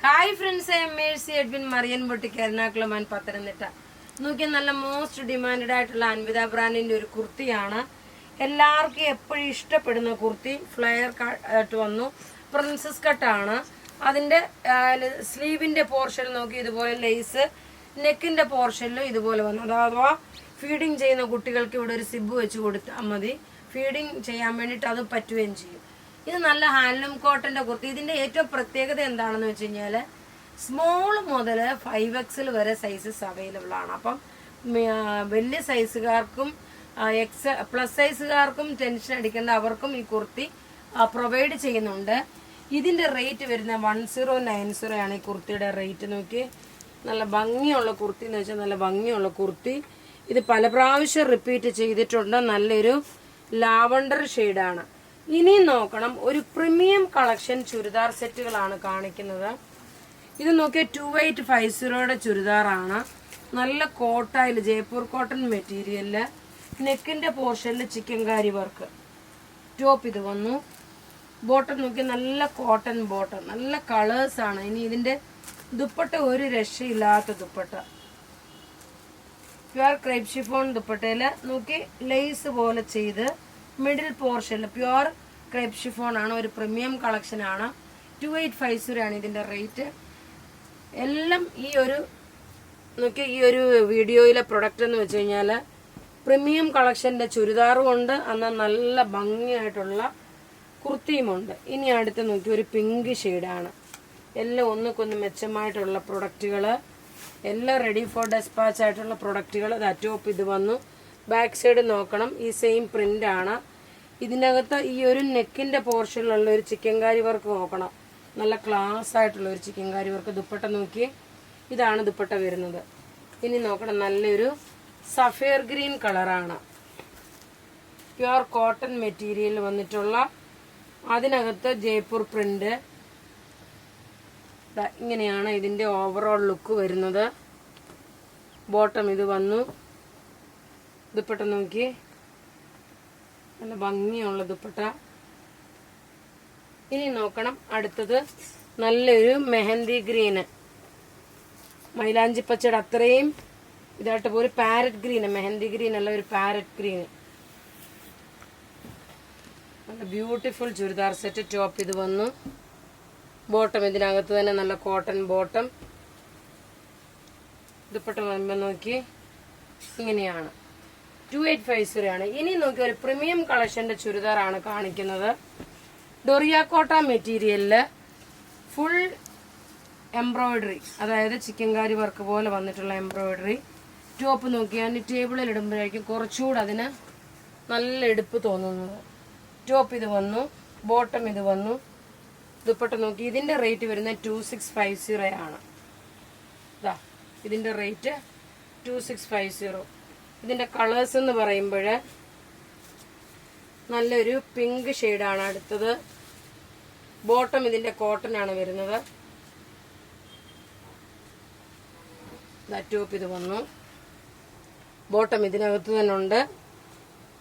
Hi friends, I am Mercy Edwin Marian boutique Ernakulam and Pathanamthitta. നോക്കിയാൽ നല്ല most demanded ആയിട്ടുള്ള അൻവിത ബ്രാൻഡിന്റെ ഒരു കുർത്തിയാണ്. എല്ലാവർക്കും എപ്പോഴും ഇഷ്ടപ്പെടുന്ന കുർത്തി. ഫ്ലെയർ ആയിട്ട് വന്നു, പ്രിൻസസ് കട്ടാണ്. അതിന്റെ സ്ലീവിന്റെ പോർഷൻ നോക്കി ഇതുപോലെ ലേസ്, നെക്കിന്റെ പോർഷനിലും ഇതുപോലെ വന്നു. അഥവാ ഫീഡിങ് ചെയ്യുന്ന കുട്ടികൾക്ക് ഇവിടെ ഒരു സിബ് വെച്ച് കൊടുത്താൽ മതി. ഫീഡിങ് ചെയ്യാൻ വേണ്ടിയിട്ട് അത് പറ്റുകയും ചെയ്യും. ഇത് നല്ല ഹാൻഡ്ലൂം കോട്ടന്റെ കുർത്തി. ഇതിന്റെ ഏറ്റവും പ്രത്യേകത എന്താണെന്ന് വെച്ച് കഴിഞ്ഞാല് സ്മോൾ മുതൽ 5XL വരെ സൈസസ് അവൈലബിൾ ആണ്. അപ്പം വലിയ സൈസുകാർക്കും പ്ലസ് സൈസുകാർക്കും ടെൻഷൻ അടിക്കേണ്ട അവർക്കും ഈ കുർത്തി പ്രൊവൈഡ് ചെയ്യുന്നുണ്ട്. ഇതിന്റെ റേറ്റ് വരുന്ന 1090 ആണ്. ഈ കുർത്തിയുടെ റേറ്റ് നോക്കി. നല്ല ഭംഗിയുള്ള കുർത്തി എന്ന് വെച്ചാൽ നല്ല ഭംഗിയുള്ള കുർത്തി. ഇത് പല പ്രാവശ്യം റിപ്പീറ്റ് ചെയ്തിട്ടുണ്ട്. നല്ലൊരു ലാവണ്ടർ ഷെയ്ഡാണ്. ഇനി നോക്കണം, ഒരു പ്രീമിയം കളക്ഷൻ ചുരിദാർ സെറ്റുകളാണ് കാണിക്കുന്നത്. ഇത് നോക്കിയ 2850 ചുരിദാറാണ്. നല്ല കോട്ടായിൽ ജയ്പൂർ കോട്ടൺ മെറ്റീരിയലില് നെക്കിന്റെ പോർഷനിൽ ചിക്കൻകാരി വർക്ക്. ടോപ്പ് ഇത് വന്നു. ബോട്ടം നോക്കി നല്ല കോട്ടൺ ബോട്ടം, നല്ല കളേഴ്സ് ആണ്. ഇനി ഇതിന്റെ ദുപ്പട്ട ഒരു രക്ഷയില്ലാത്ത ദുപ്പട്ട, പ്യുവർ ക്രേപ്പ് ഷിഫോൺ ദുപ്പട്ടയില് നോക്കി ലേസ് പോലെ ചെയ്ത് മിഡിൽ പോർഷനിൽ പ്യുവർ ക്രേപ്പ് ഷിഫോൺ ആണ്. ഒരു പ്രീമിയം കളക്ഷൻ ആണ്. 2850 ആണ് ഇതിന്റെ റേറ്റ്. എല്ലാം ഈ ഒരു വീഡിയോയിലെ പ്രൊഡക്റ്റ് എന്ന് വെച്ച് കഴിഞ്ഞാൽ പ്രീമിയം കളക്ഷന്റെ ചുരിദാറും ഉണ്ട്, എന്നാൽ നല്ല ഭംഗിയായിട്ടുള്ള കുർത്തിയുമുണ്ട്. ഇനി അടുത്ത് നോക്കി ഒരു പിങ്ക് ഷെയ്ഡാണ്. എല്ലാം ഒന്നുകൊന്ന് മെച്ചമായിട്ടുള്ള പ്രൊഡക്റ്റുകൾ, എല്ലാം റെഡി ഫോർ ഡെസ്പാച്ച് ആയിട്ടുള്ള പ്രൊഡക്റ്റുകൾ. ടോപ്പ് ഇത് വന്നു. ബാക്ക് സൈഡ് നോക്കണം, ഈ സെയിം പ്രിന്റ് ആണ്. ഇതിനകത്ത് ഈ ഒരു നെക്കിന്റെ പോർഷനിലുള്ള ഒരു ചിക്കൻകാരി വർക്ക് നോക്കണം. നല്ല ക്ലാസ് ആയിട്ടുള്ള ഒരു ചിക്കൻകാരി വർക്ക്. ദുപ്പട്ട നോക്കി, ഇതാണ് ദുപ്പട്ട വരുന്നത്. ഇനി നോക്കണം, നല്ലൊരു സഫയർ ഗ്രീൻ കളറാണ്. പ്യുവർ കോട്ടൺ മെറ്റീരിയൽ വന്നിട്ടുള്ള, അതിനകത്ത് ജയ്പൂർ പ്രിന്റ്. ഇങ്ങനെയാണ് ഇതിന്റെ ഓവറോൾ ലുക്ക് വരുന്നത്. ബോട്ടം ഇത് വന്നു. ദുപ്പട്ട നോക്കി, നല്ല ഭംഗിയുള്ള ദുപ്പട്ട. ഇനി നോക്കണം അടുത്തത്, നല്ലൊരു മെഹന്തി ഗ്രീന്, മൈലാഞ്ചി പച്ചയുടെ അത്രയും ഇതായിട്ട് ഒരു പാരറ്റ് ഗ്രീന്, മെഹന്തി ഗ്രീൻ അല്ല, ഒരു പാരറ്റ് ഗ്രീന്. നല്ല ബ്യൂട്ടിഫുൾ ചുരിദാർ സെറ്റ്. ടോപ്പ് ഇത് വന്നു. ബോട്ടം ഇതിനകത്ത് തന്നെ നല്ല കോട്ടൺ ബോട്ടം. ദുപ്പട്ട വരുമ്പോൾ നോക്കി ഇങ്ങനെയാണ്. 2850 ആണ്. ഇനി നോക്കി ഒരു പ്രീമിയം കളക്ഷന്റെ ചുരിദാറാണ് കാണിക്കുന്നത്. ഡൊറിയാക്കോട്ട മെറ്റീരിയലില് ഫുൾ എംബ്രോയിഡറി, അതായത് ചിക്കൻകാരി വർക്ക് പോലെ വന്നിട്ടുള്ള എംബ്രോയിഡറി. ടോപ്പ് നോക്കിയാൽ ടേബിളിൽ ഇടുമ്പോഴായിരിക്കും കുറച്ചുകൂടെ അതിന് നല്ല എടുപ്പ് തോന്നുന്നത്. ടോപ്പ് ഇത് വന്നു. ബോട്ടം ഇത് വന്നു. ദുപ്പട്ട നോക്കി. ഇതിന്റെ റേറ്റ് വരുന്നത് 2650 ആണ്. ഇതിന്റെ റേറ്റ് 2650. ഇതിന്റെ കളേഴ്സ് എന്ന് പറയുമ്പോൾ നല്ലൊരു പിങ്ക് ഷെയ്ഡാണ് അടുത്തത്. ബോട്ടം ഇതിന്റെ കോട്ടൺ ആണ് വരുന്നത്. ടോപ്പ് ഇത് വന്നു. ബോട്ടം ഇതിനകത്ത് തന്നെ ഉണ്ട്.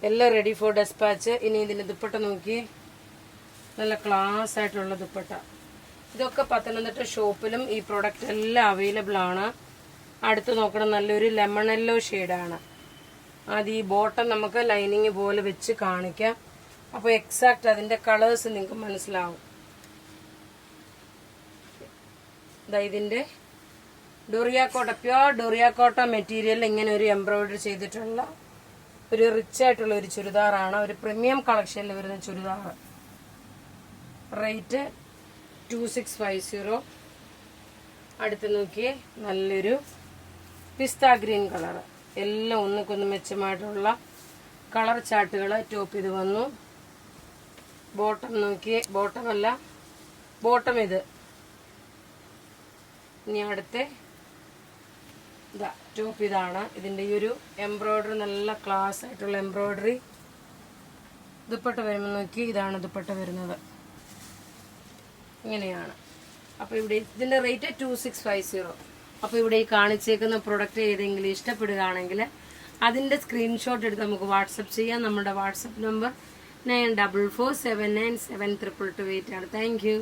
എല്ലാം റെഡി ഫോർ ഡെസ്പാച്ച്. ഇനി ഇതിന്റെ ദുപ്പട്ട നോക്കി, നല്ല ക്ലാസ് ആയിട്ടുള്ള ദുപ്പട്ട. ഇതൊക്കെ പത്തനംതിട്ട ഷോപ്പിലും ഈ പ്രൊഡക്റ്റ് എല്ലാം അവൈലബിൾ ആണ്. അടുത്ത് നോക്കണം, നല്ലൊരു ലെമൺ യെല്ലോ ഷെയ്ഡാണ്. അത് ഈ ബോട്ടം നമുക്ക് ലൈനിങ് പോലെ വെച്ച് കാണിക്കാം. അപ്പോൾ എക്സാക്ട് അതിന്റെ കളേഴ്സ് നിങ്ങൾക്ക് മനസ്സിലാവും. ഇതിന്റെ ഡൊറിയാക്കോട്ട, പ്യുവർ ഡൊറിയാക്കോട്ട മെറ്റീരിയൽ ഇങ്ങനെ ഒരു എംബ്രോയിഡറി ചെയ്തിട്ടുള്ള ഒരു റിച്ച് ആയിട്ടുള്ള ഒരു ചുരിദാറാണ്. ഒരു പ്രീമിയം കളക്ഷനിൽ വരുന്ന ചുരിദാർ. റേറ്റ് 2650. അടുത്ത് നോക്കിയേ, നല്ലൊരു പിസ്ത ഗ്രീൻ കളർ. എല്ലാം ഒന്നുകൊന്ന് മെച്ചമായിട്ടുള്ള കളർ ചാർട്ടുകൾ. ടോപ്പ് ഇത് വന്നു. ബോട്ടം നോക്കിയേ, ബോട്ടമല്ല, ബോട്ടം ഇത്. ഇനി അടുത്ത ടോപ്പ് ഇതാണ്. ഇതിന്റെ ഈ ഒരു എംബ്രോയിഡറി നല്ല ക്ലാസ് ആയിട്ടുള്ള എംബ്രോയിഡറി. ദുപ്പട്ട വരുമ്പോൾ നോക്കി, ഇതാണ് ദുപ്പട്ട വരുന്നത്. ഇങ്ങനെയാണ്. അപ്പൊ ഇവിടെ ഇതിന്റെ റേറ്റ് 2650. അപ്പൊ ഇവിടെ ഈ കാണിച്ചേക്കുന്ന പ്രൊഡക്റ്റ് ഏതെങ്കിലും ഇഷ്ടപ്പെടുകയാണെങ്കിൽ അതിന്റെ സ്ക്രീൻഷോട്ട് എടുത്ത് നമുക്ക് വാട്സപ്പ് ചെയ്യാം. നമ്മുടെ വാട്സപ്പ് നമ്പർ 9447973228 ആണ്. Thank you.